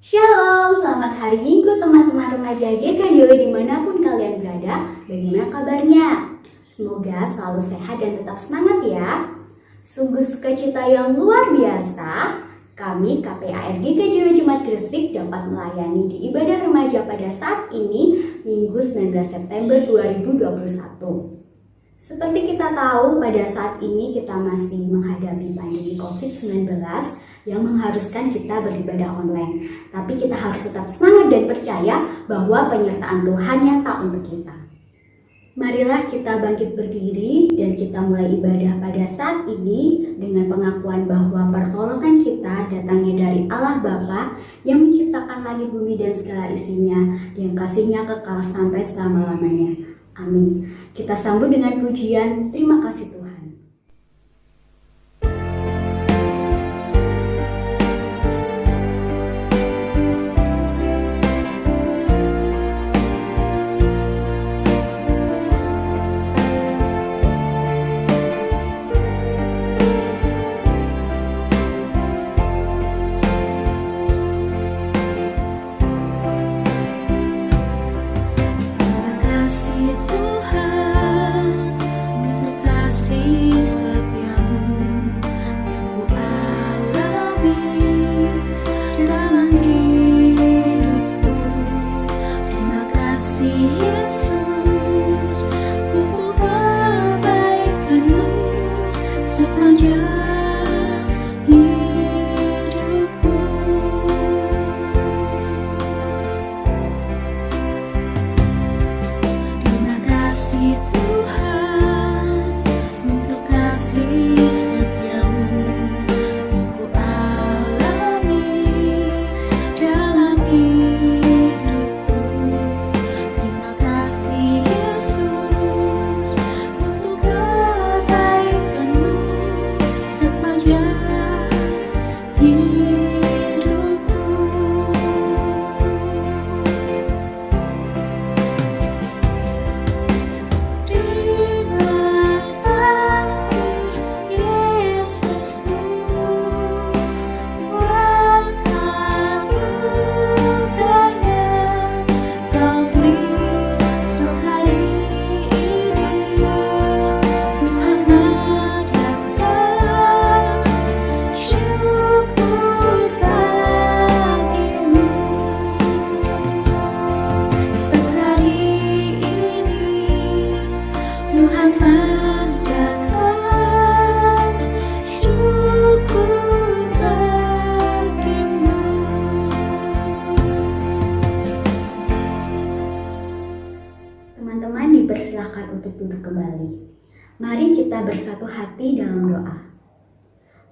Shalom, selamat hari Minggu teman-teman remaja GKJW dimanapun kalian berada. Bagaimana kabarnya? Semoga selalu sehat dan tetap semangat ya. Sungguh sukacita yang luar biasa, kami KPAR GKJW Jemaat Gresik dapat melayani di ibadah remaja pada saat ini, Minggu 19 September 2021. Seperti kita tahu, pada saat ini kita masih menghadapi pandemi COVID-19 yang mengharuskan kita beribadah online. Tapi kita harus tetap semangat dan percaya bahwa penyertaan Tuhan nyata untuk kita. Marilah kita bangkit berdiri dan kita mulai ibadah pada saat ini dengan pengakuan bahwa pertolongan kita datangnya dari Allah Bapa yang menciptakan langit, bumi, dan segala isinya, yang kasih-Nya kekal sampai selama-lamanya. Amin. Kita sambut dengan pujian terima kasih Tuhan. Teman-teman dipersilakan untuk duduk kembali. Mari kita bersatu hati dalam doa.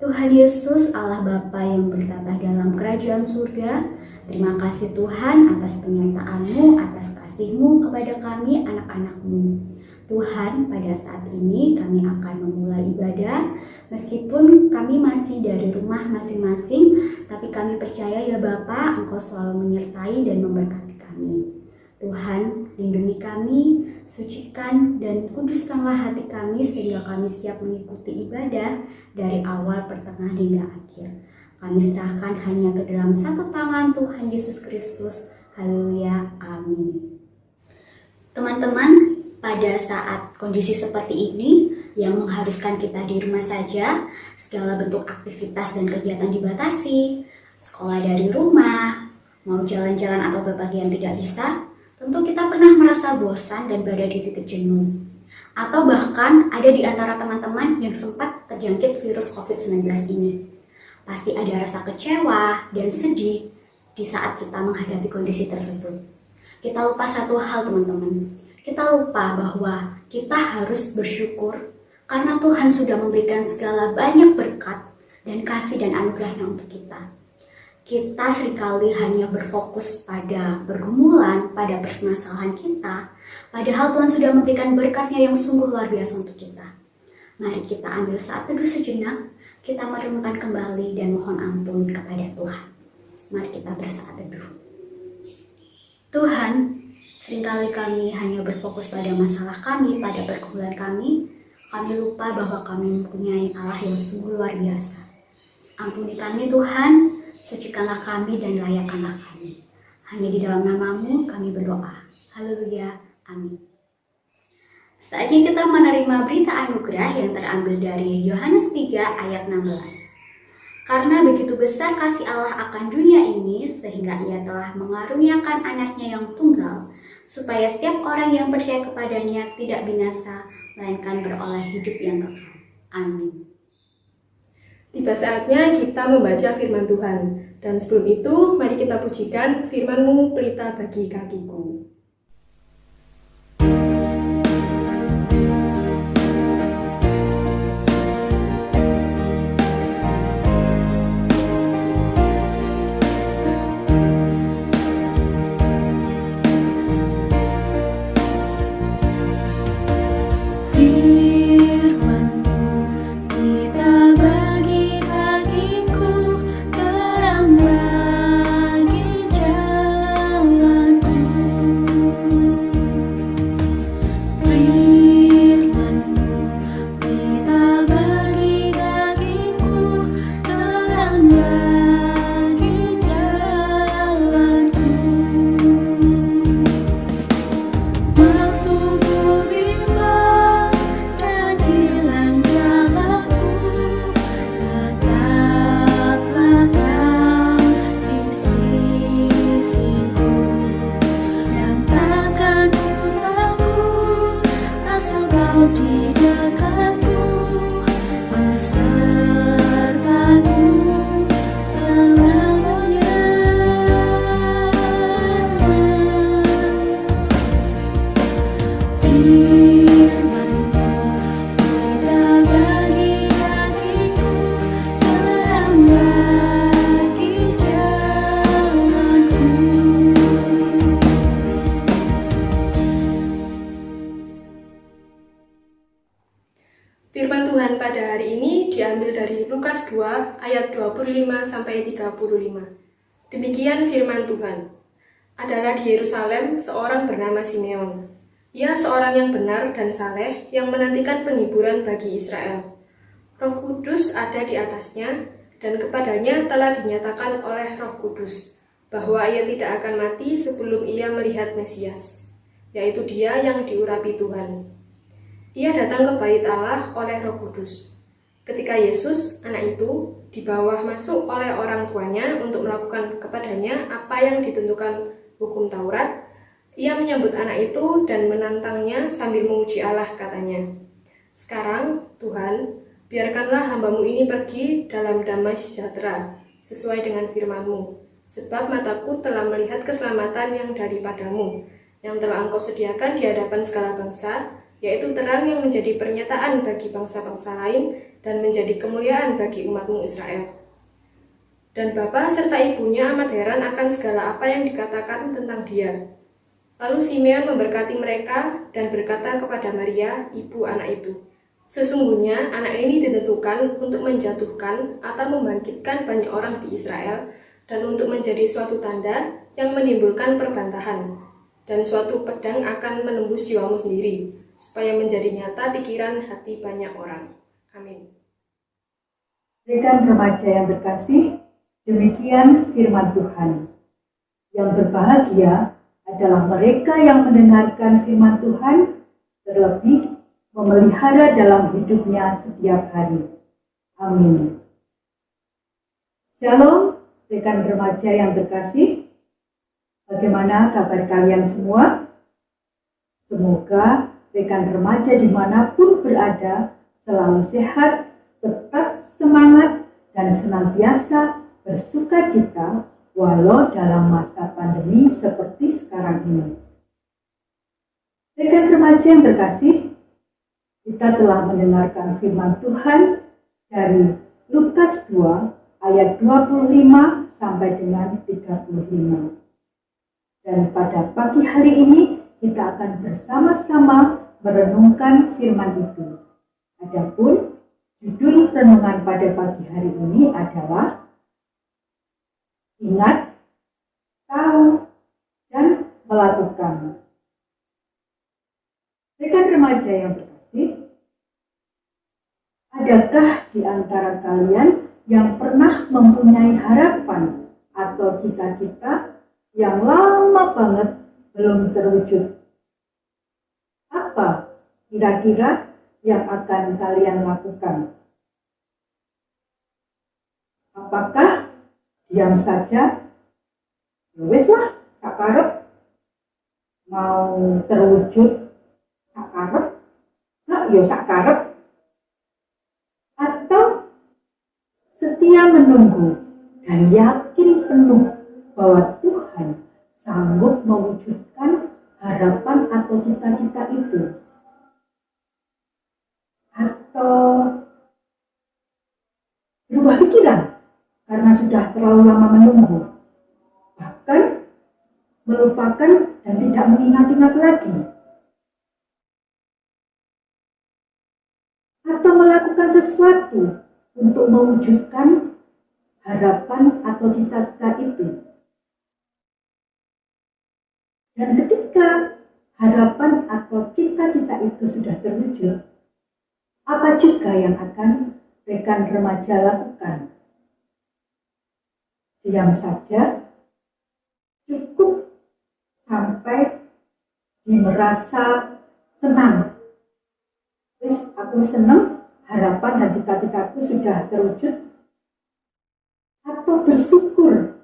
Tuhan Yesus, Allah Bapa yang bertata dalam kerajaan surga, terima kasih Tuhan atas penyertaan-Mu, atas kasih-Mu kepada kami anak-anak-Mu. Tuhan, pada saat ini kami akan memulai ibadah, meskipun kami masih dari rumah masing-masing, tapi kami percaya ya Bapa, Engkau selalu menyertai dan memberkati kami. Tuhan, lindungi kami, sucikan dan kuduskanlah hati kami sehingga kami siap mengikuti ibadah dari awal, pertengahan hingga akhir. Kami serahkan hanya ke dalam satu tangan Tuhan Yesus Kristus. Haleluya, amin. Teman-teman, pada saat kondisi seperti ini yang mengharuskan kita di rumah saja, segala bentuk aktivitas dan kegiatan dibatasi, sekolah dari rumah, mau jalan-jalan atau berpergian tidak bisa, tentu kita pernah merasa bosan dan berada di titik jenuh. Atau bahkan ada di antara teman-teman yang sempat terjangkit virus COVID-19 ini. Pasti ada rasa kecewa dan sedih di saat kita menghadapi kondisi tersebut. Kita lupa satu hal teman-teman. Kita lupa bahwa kita harus bersyukur Karena Tuhan sudah memberikan segala banyak berkat dan kasih dan anugerahnya untuk kita. Kita seringkali hanya berfokus pada pergumulan, pada permasalahan kita, padahal Tuhan sudah memberikan berkat-Nya yang sungguh luar biasa untuk kita. Mari kita ambil saat teduh sejenak, kita merenungkan kembali dan mohon ampun kepada Tuhan. Mari kita bersaat teduh. Tuhan, seringkali kami hanya berfokus pada masalah kami, pada pergumulan kami. Kami lupa bahwa kami mempunyai Allah yang sungguh luar biasa. Ampuni kami Tuhan, sucikanlah kami dan layakkanlah kami. Hanya di dalam nama-Mu kami berdoa. Haleluya. Amin. Saatnya kita menerima berita anugerah yang terambil dari Yohanes 3 ayat 16. Karena begitu besar kasih Allah akan dunia ini, sehingga Ia telah mengaruniakan anaknya yang tunggal, supaya setiap orang yang percaya kepadanya tidak binasa, melainkan beroleh hidup yang kekal. Amin. Tiba saatnya kita membaca firman Tuhan. Dan sebelum itu, mari kita pujikan firman-Mu pelita bagi kakiku. Firman Tuhan pada hari ini diambil dari Lukas 2 ayat 25-35. Demikian firman Tuhan. Adalah di Yerusalem seorang bernama Simeon. Ia seorang yang benar dan saleh yang menantikan penghiburan bagi Israel. Roh Kudus ada di atasnya dan kepadanya telah dinyatakan oleh Roh Kudus bahwa ia tidak akan mati sebelum ia melihat Mesias, yaitu Dia yang diurapi Tuhan. Ia datang ke bait Allah oleh Roh Kudus. Ketika Yesus, anak itu, dibawa masuk oleh orang tuanya untuk melakukan kepadanya apa yang ditentukan hukum Taurat, ia menyambut anak itu dan menantangnya sambil memuji Allah, katanya, "Sekarang, Tuhan, biarkanlah hamba-Mu ini pergi dalam damai sejahtera, sesuai dengan firman-Mu, sebab mataku telah melihat keselamatan yang daripada-Mu, yang telah Engkau sediakan di hadapan segala bangsa, yaitu terang yang menjadi pernyataan bagi bangsa-bangsa lain dan menjadi kemuliaan bagi umat-Mu Israel." Dan bapa serta ibunya amat heran akan segala apa yang dikatakan tentang dia. Lalu Simeon memberkati mereka dan berkata kepada Maria, ibu anak itu, "Sesungguhnya anak ini ditentukan untuk menjatuhkan atau membangkitkan banyak orang di Israel dan untuk menjadi suatu tanda yang menimbulkan perbantahan, dan suatu pedang akan menembus jiwamu sendiri, supaya menjadi nyata pikiran hati banyak orang." Amin. Rekan remaja yang berkasih, demikian firman Tuhan. Yang berbahagia adalah mereka yang mendengarkan firman Tuhan, terlebih memelihara dalam hidupnya setiap hari. Amin. Shalom, rekan remaja yang berkasih. Bagaimana kabar kalian semua? Semoga rekan remaja dimanapun berada selalu sehat, tetap semangat, dan senantiasa bersukacita walau dalam masa pandemi seperti sekarang ini. Rekan remaja yang terkasih, Kita telah mendengarkan firman Tuhan dari Lukas 2 ayat 25 sampai dengan 35. Dan pada pagi hari ini kita akan bersama-sama merenungkan firman itu. Adapun judul renungan pada pagi hari ini adalah Ingat, Tahu, dan Melakukan. Rekan remaja yang berkasih, adakah di antara kalian yang pernah mempunyai harapan atau cita-cita yang lama banget belum terwujud? Apa kira-kira yang akan kalian lakukan? Apakah diam saja? Wes lah, tak karep. Mau terwujud tak karep? Nah, ya sak karep. Atau setia menunggu dan yakin penuh bahwa Tuhan sanggup mewujudkan harapan atau cita-cita itu. Atau berubah pikiran karena sudah terlalu lama menunggu. Bahkan melupakan dan tidak mengingat-ingat lagi. Atau melakukan sesuatu untuk mewujudkan harapan atau cita-cita itu. Dan ketika harapan atau cita-cita itu sudah terwujud, apa juga yang akan rekan remaja lakukan? Diam saja, cukup sampai merasa senang. Terus aku senang, harapan dan cita-citaku sudah terwujud. Atau bersyukur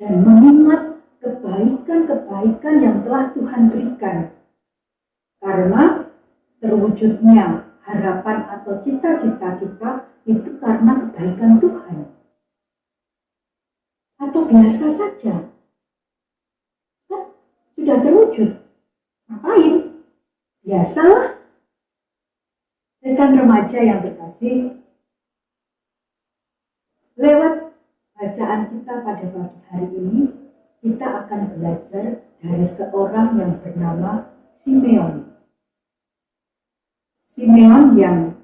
dan mengingat kebaikan-kebaikan yang telah Tuhan berikan. Karena terwujudnya harapan atau cita-cita kita itu karena kebaikan Tuhan. Atau biasa saja. Nah, sudah terwujud. Ngapain? Biasalah. Rekan remaja yang berkasih, lewat bacaan kita pada pagi hari ini, kita akan belajar dari seorang yang bernama Simeon. Simeon yang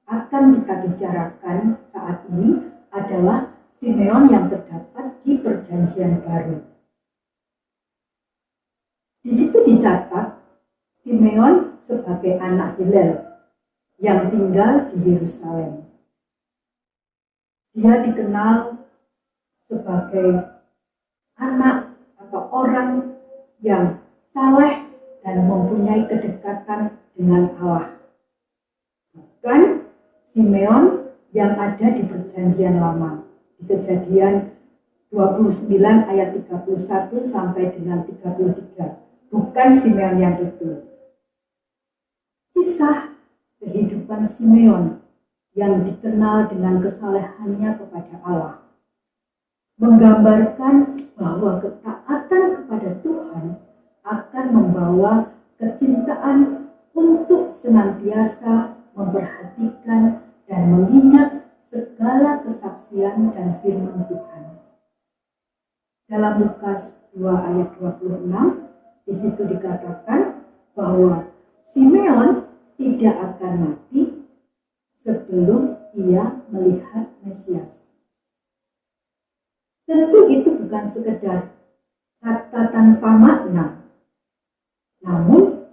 akan kita bicarakan saat ini adalah Simeon yang terdapat di Perjanjian Baru. Di situ dicatat Simeon sebagai anak Hillel yang tinggal di Yerusalem. Dia dikenal sebagai anak atau orang yang saleh dan mempunyai kedekatan dengan Allah. Bahkan Simeon yang ada di Perjanjian Lama, di Kejadian 29 ayat 31 sampai dengan 33. Bukan Simeon yang itu. Kisah kehidupan Simeon yang dikenal dengan kesalehannya kepada Allah menggambarkan bahwa ketaatan kepada Tuhan akan membawa kecintaan untuk senantiasa memperhatikan dan mengingat segala kesaksian dan firman Tuhan. Dalam Lukas 2 ayat 26, di situ dikatakan bahwa Simeon tidak akan mati sebelum ia melihat Mesias. Tentu itu bukan sekedar kata tanpa makna. Namun,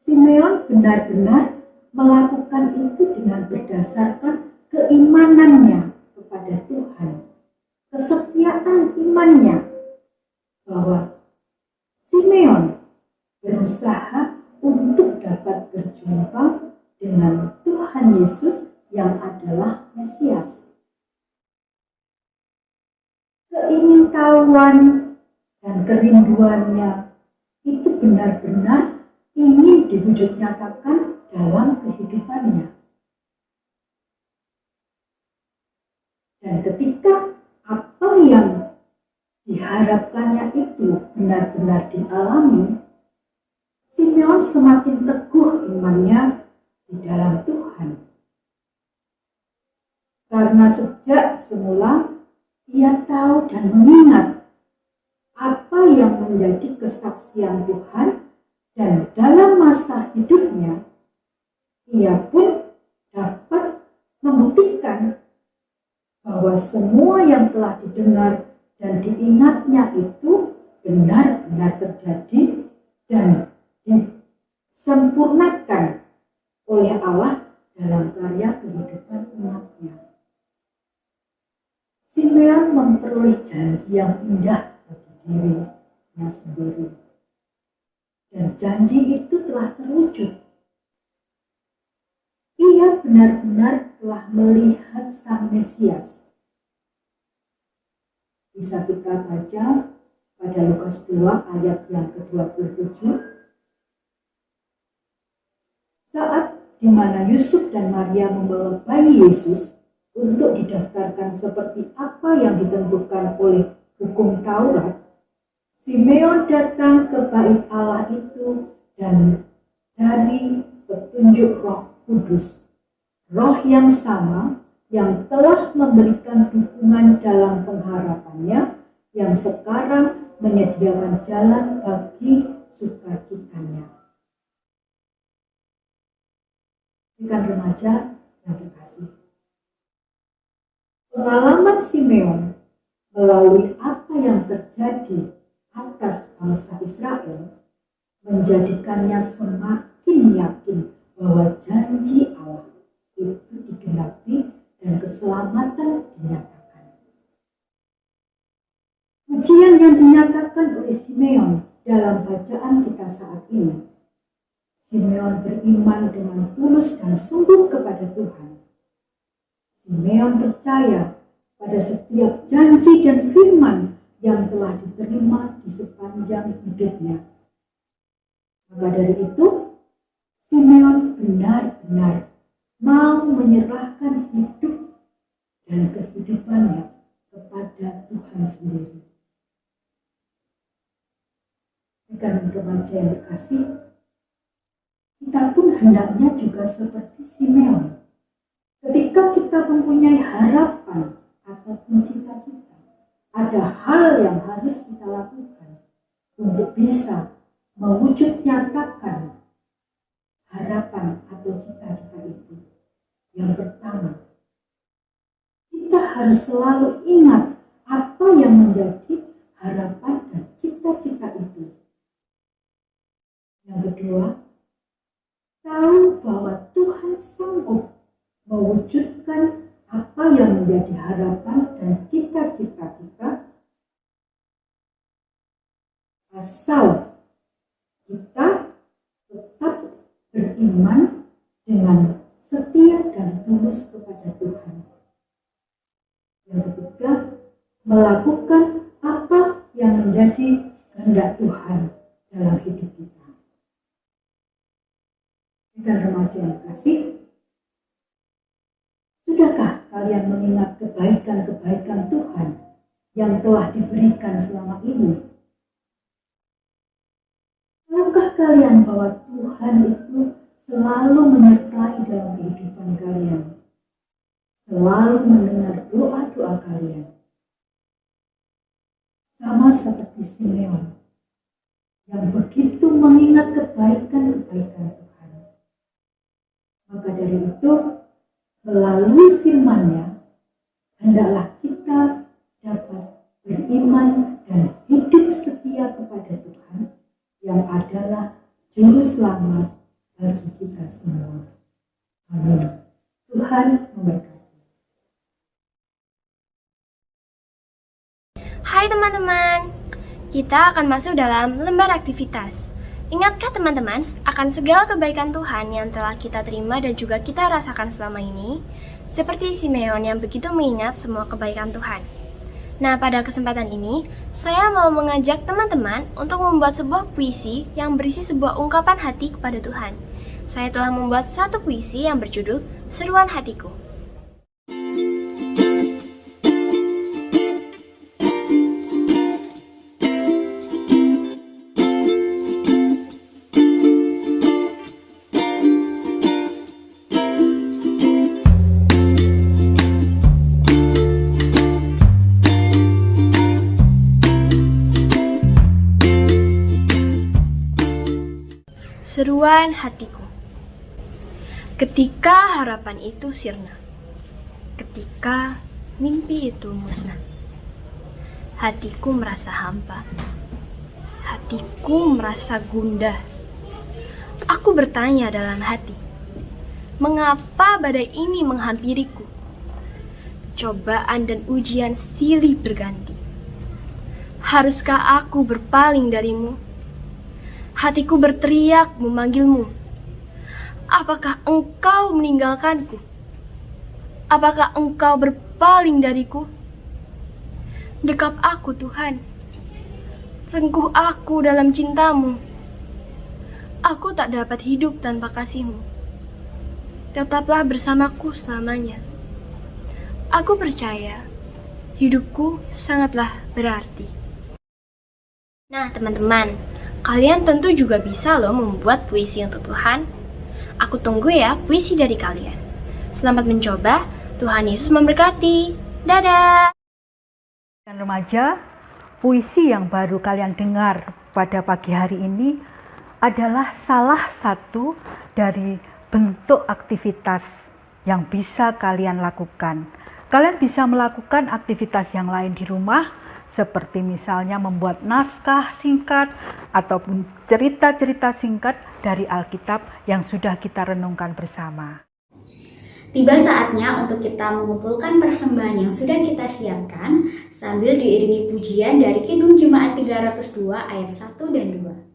Simeon benar-benar melakukan itu dengan berdasarkan keimanannya kepada Tuhan. Kesetiaan imannya bahwa Simeon berusaha untuk dapat berjumpa dengan Tuhan Yesus yang adalah Mesias. Keingintahuan dan kerinduannya itu benar-benar ingin diwujud nyatakan dalam kehidupannya. Dan ketika apa yang diharapkannya itu benar-benar dialami, Simeon semakin teguh imannya di dalam Tuhan. Karena sejak semula ia tahu dan mengingat apa yang menjadi kesaksian Tuhan, dan dalam masa hidupnya ia pun dapat membuktikan bahwa semua yang telah didengar dan diingatnya itu benar-benar terjadi dan disempurnakan oleh Allah dalam karya kehidupan umatnya. Simeon memperoleh janji yang indah bagi dirinya sendiri. Dan janji itu telah terwujud. Ia benar-benar telah melihat Sang Mesias. Bisa kita baca pada Lukas 2 ayat yang ke-27. Saat di mana Yusuf dan Maria membawa bayi Yesus untuk didaftarkan seperti apa yang ditentukan oleh hukum Taurat, Simeon datang ke bait Allah itu dan dari petunjuk Roh Kudus, Roh yang sama yang telah memberikan dukungan dalam pengharapannya, yang sekarang menyediakan jalan bagi sukacitanya. Rekan remaja yang terkasih, pengalaman Simeon melalui apa yang terjadi atas bangsa Israel menjadikannya semakin yakin bahwa janji Allah itu digenapi dan keselamatan dinyatakan. Ujian yang dinyatakan oleh Simeon dalam bacaan kita saat ini, Simeon beriman dengan tulus dan sungguh kepada Tuhan. Simeon percaya pada setiap janji dan firman yang telah diterima di sepanjang hidupnya. Maka dari itu, Simeon benar-benar mau menyerahkan hidup dan kehidupannya kepada Tuhan sendiri. Rekan remaja yang terkasih, kita pun hendaknya juga seperti Simeon. Ketika kita mempunyai harapan ataupun cita-cita, ada hal yang harus kita lakukan untuk bisa mewujud nyatakan harapan atau cita-cita itu. Yang pertama, kita harus selalu ingat apa yang menjadi harapan dan cita-cita itu. Yang kedua, tahu bahwa Tuhan sanggup mewujudkan apa yang menjadi harapan dan cita-cita kita, asal kita tetap beriman dengan setia dan tulus kepada Tuhan. Yang ketiga, melakukan apa yang menjadi kehendak Tuhan dalam hidup kita. Dan remaja yang kasih, sudahkah kalian mengingat kebaikan-kebaikan Tuhan yang telah diberikan selama ini? Tahukah kalian bahwa Tuhan itu selalu menyertai dalam kehidupan kalian, selalu mendengar doa-doa kalian? Sama seperti Simeon yang begitu mengingat kebaikan-kebaikan Tuhan. Maka dari itu, melalui firman-Nya, hendaklah kita dapat beriman dan hidup setia kepada Tuhan yang adalah juru selamat bagi kita semua. Amin. Tuhan memberkati. Hai teman-teman, kita akan masuk dalam lembar aktivitas. Ingatkah teman-teman akan segala kebaikan Tuhan yang telah kita terima dan juga kita rasakan selama ini? Seperti Simeon yang begitu mengingat semua kebaikan Tuhan. Nah, pada kesempatan ini, saya mau mengajak teman-teman untuk membuat sebuah puisi yang berisi sebuah ungkapan hati kepada Tuhan. Saya telah membuat satu puisi yang berjudul Seruan Hatiku. seruan hatiku. Ketika harapan itu sirna, ketika mimpi itu musnah, hatiku merasa hampa, hatiku merasa gundah. Aku bertanya dalam hati, mengapa badai ini menghampiriku? Cobaan dan ujian silih berganti. Haruskah aku berpaling darimu? Hatiku berteriak memanggilmu. Apakah engkau meninggalkanku? Apakah engkau berpaling dariku? Dekap aku, Tuhan. Rengkuh aku dalam cintamu. Aku tak dapat hidup tanpa kasihmu. Tetaplah bersamaku selamanya. Aku percaya hidupku sangatlah berarti. Nah, teman-teman, kalian tentu juga bisa loh membuat puisi untuk Tuhan. Aku tunggu ya puisi dari kalian. Selamat mencoba, Tuhan Yesus memberkati. Dadah! Dan remaja, puisi yang baru kalian dengar pada pagi hari ini adalah salah satu dari bentuk aktivitas yang bisa kalian lakukan. Kalian bisa melakukan aktivitas yang lain di rumah, seperti misalnya membuat naskah singkat ataupun cerita-cerita singkat dari Alkitab yang sudah kita renungkan bersama. Tiba saatnya untuk kita mengumpulkan persembahan yang sudah kita siapkan sambil diiringi pujian dari Kidung Jemaat 302 ayat 1 dan 2.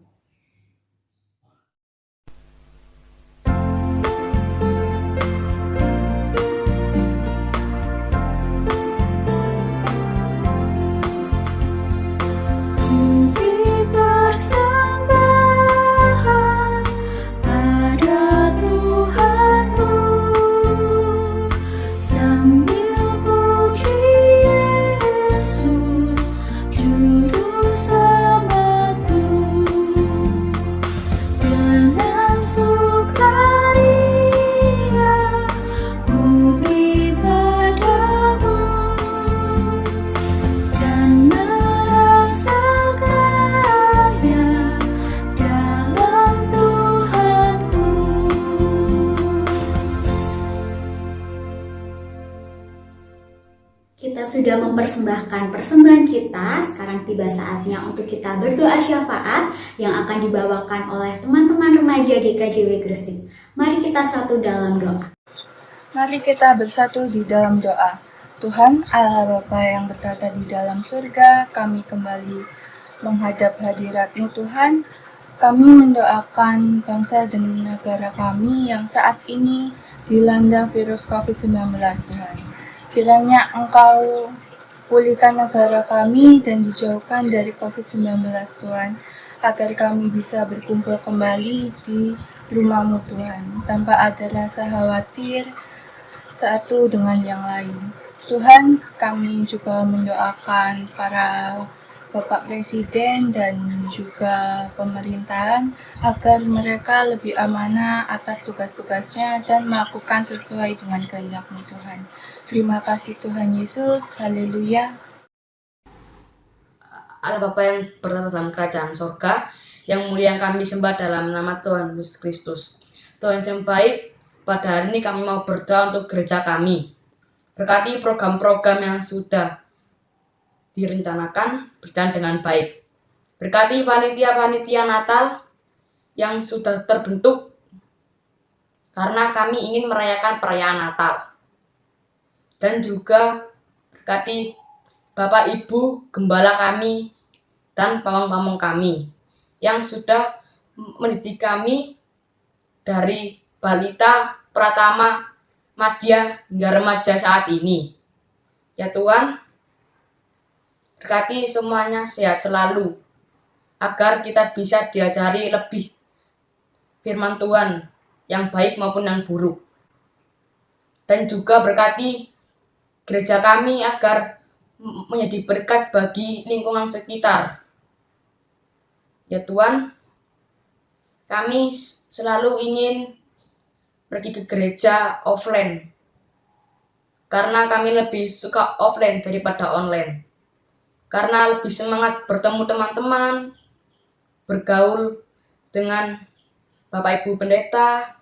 Kita sudah mempersembahkan persembahan kita, sekarang tiba saatnya untuk kita berdoa syafaat yang akan dibawakan oleh teman-teman remaja GKJW Gresik. Mari kita satu dalam doa. Mari kita bersatu di dalam doa. Tuhan Allah Bapa yang berada di dalam surga, kami kembali menghadap hadirat-Mu Tuhan. Kami mendoakan bangsa dan negara kami yang saat ini dilanda virus COVID-19 Tuhan. Kiranya Engkau pulihkan negara kami dan dijauhkan dari COVID-19 Tuhan, agar kami bisa berkumpul kembali di rumah-Mu Tuhan, tanpa ada rasa khawatir satu dengan yang lain. Tuhan, kami juga mendoakan para Bapak Presiden dan juga pemerintahan agar mereka lebih amanah atas tugas-tugasnya dan melakukan sesuai dengan kehendak-Mu Tuhan. Terima kasih Tuhan Yesus, haleluya. Allah Bapa yang bertata dalam kerajaan surga, yang mulia yang kami sembah dalam nama Tuhan Yesus Kristus. Tuhan yang baik, pada hari ini kami mau berdoa untuk gereja kami. Berkati program-program yang sudah direncanakan berjalan dengan baik. Berkati panitia-panitia Natal yang sudah terbentuk karena kami ingin merayakan perayaan Natal. Dan juga berkati Bapak Ibu Gembala kami dan pamong-pamong kami yang sudah mendidik kami dari balita, pratama, madya hingga remaja saat ini. Ya Tuhan, berkati semuanya sehat selalu, agar kita bisa diajari lebih firman Tuhan yang baik maupun yang buruk. Dan juga berkati gereja kami agar menjadi berkat bagi lingkungan sekitar. Ya Tuhan, kami selalu ingin pergi ke gereja offline, karena kami lebih suka offline daripada online. Karena lebih semangat bertemu teman-teman, bergaul dengan Bapak Ibu Pendeta,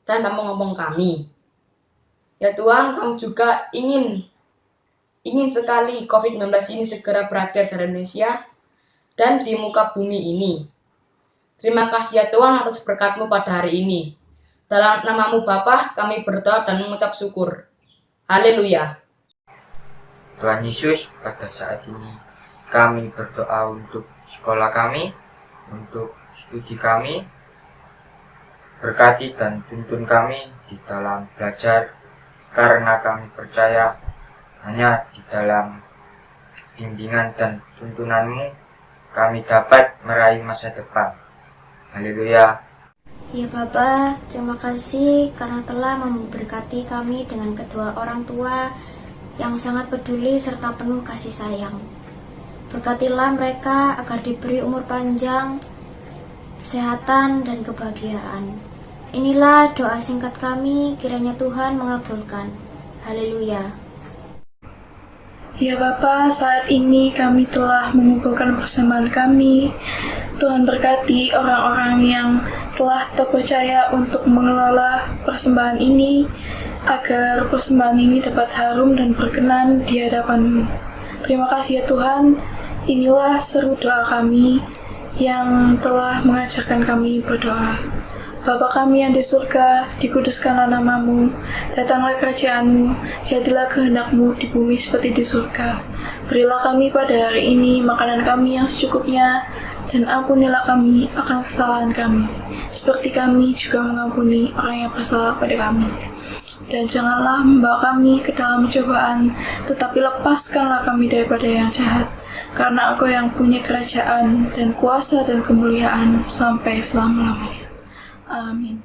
dan ngomong kami. Ya Tuhan, kami juga ingin sekali COVID-19 ini segera berakhir dari Indonesia dan di muka bumi ini. Terima kasih ya Tuhan atas berkat-Mu pada hari ini. Dalam nama-Mu Bapa, kami berdoa dan mengucap syukur. Haleluya. Tuhan Yesus, pada saat ini kami berdoa untuk sekolah kami, untuk studi kami. Berkati dan tuntun kami di dalam belajar, karena kami percaya hanya di dalam bimbingan dan tuntunan-Mu kami dapat meraih masa depan. Haleluya. Ya Bapa, terima kasih karena telah memberkati kami dengan kedua orang tua yang sangat peduli serta penuh kasih sayang. Berkatilah mereka agar diberi umur panjang, kesehatan, dan kebahagiaan. Inilah doa singkat kami, kiranya Tuhan mengabulkan. Haleluya. Ya Bapa, saat ini kami telah mengumpulkan persembahan kami. Tuhan berkati orang-orang yang telah terpercaya untuk mengelola persembahan ini, agar persembahan ini dapat harum dan berkenan di hadapan-Mu. Terima kasih ya Tuhan, inilah seru doa kami yang telah mengajarkan kami berdoa. Bapa kami yang di surga, dikuduskanlah nama-Mu, datanglah kerajaan-Mu, jadilah kehendak-Mu di bumi seperti di surga. Berilah kami pada hari ini makanan kami yang secukupnya, dan ampunilah kami akan kesalahan kami, seperti kami juga mengampuni orang yang bersalah pada kami. Dan janganlah membawa kami ke dalam cobaan, tetapi lepaskanlah kami daripada yang jahat, karena Engkau yang punya kerajaan dan kuasa dan kemuliaan sampai selama-lamanya. Amin.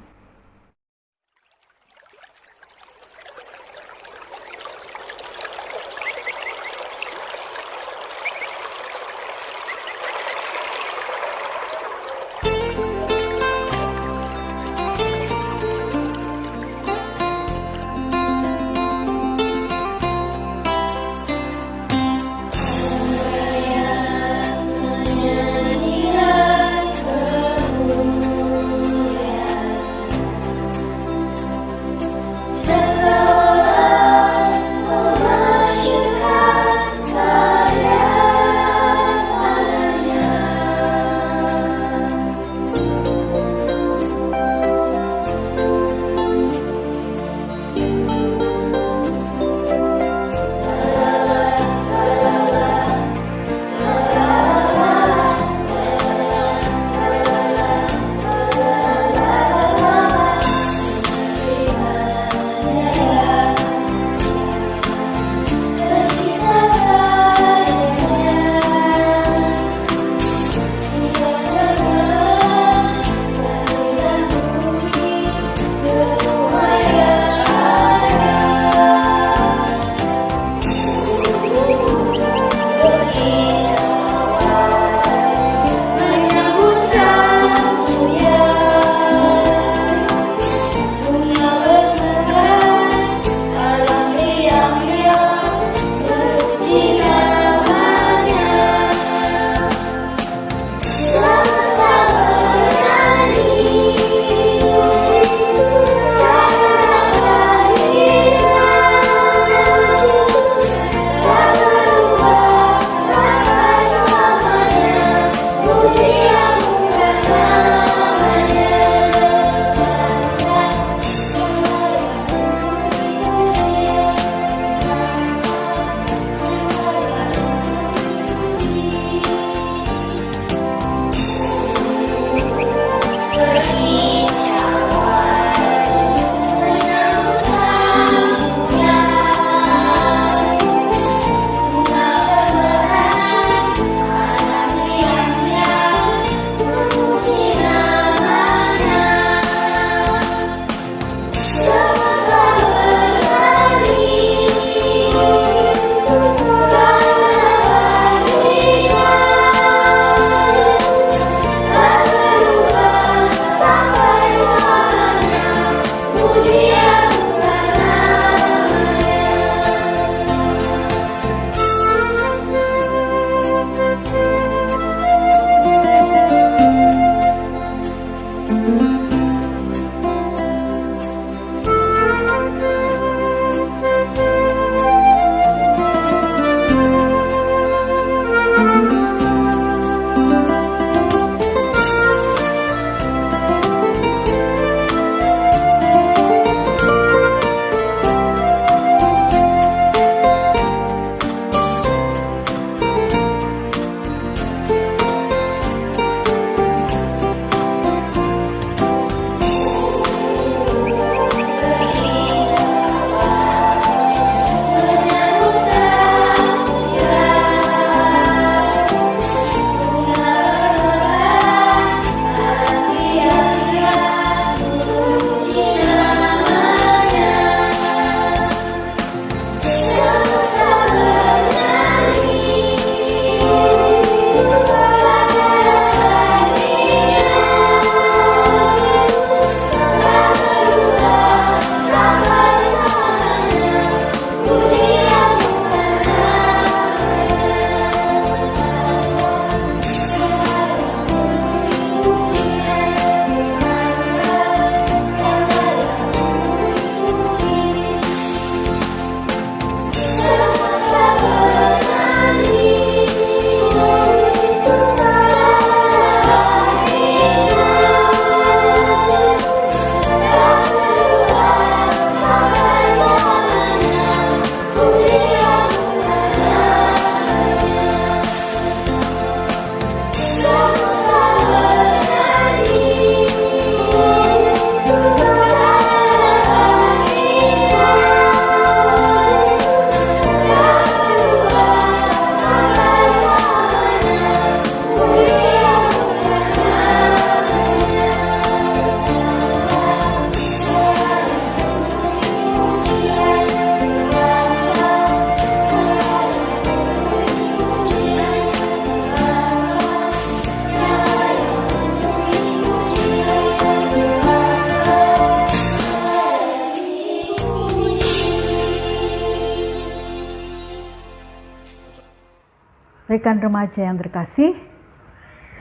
Rekan remaja yang terkasih,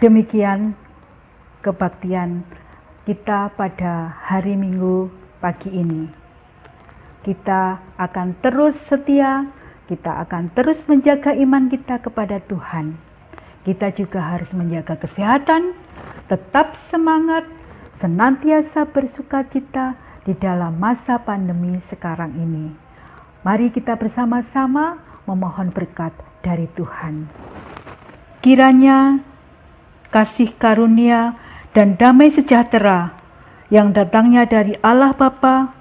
demikian kebaktian kita pada hari Minggu pagi ini. Kita akan terus setia, kita akan terus menjaga iman kita kepada Tuhan. Kita juga harus menjaga kesehatan, tetap semangat, senantiasa bersukacita di dalam masa pandemi sekarang ini. Mari kita bersama-sama memohon berkat dari Tuhan. Kiranya kasih karunia dan damai sejahtera yang datangnya dari Allah Bapa,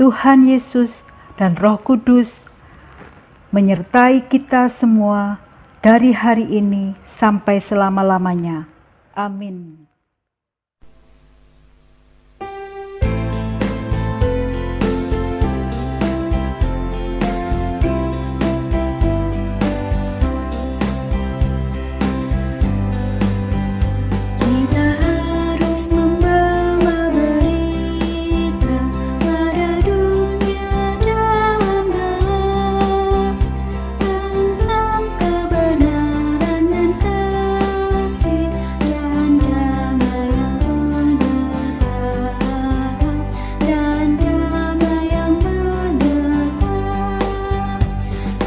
Tuhan Yesus, dan Roh Kudus menyertai kita semua dari hari ini sampai selama-lamanya. Amin. Kita harus membawa berita pada dunia dalam gelap tentang kebenaran dan kasih dan damai yang menetap dan damai yang menetap.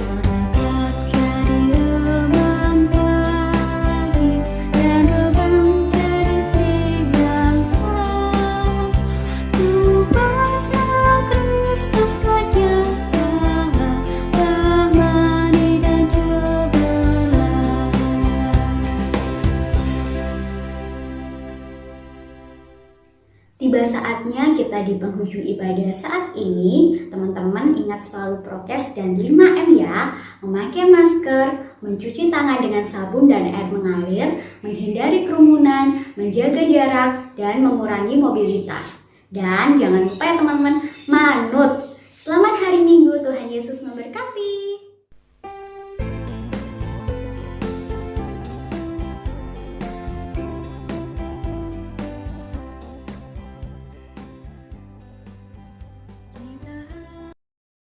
Berdekat jadi remang pagi dan rebang jadi siang terang. Kuasa Kristus kau nyata, damai dan cemerlang. Tiba saatnya kita di penghujung ibadah saat ini. Teman-teman ingat selalu prokes dan 5M ya. Memakai masker, mencuci tangan dengan sabun dan air mengalir, menghindari kerumunan, menjaga jarak, dan mengurangi mobilitas. Dan jangan lupa ya teman-teman, manut. Selamat hari Minggu, Tuhan Yesus memberkati.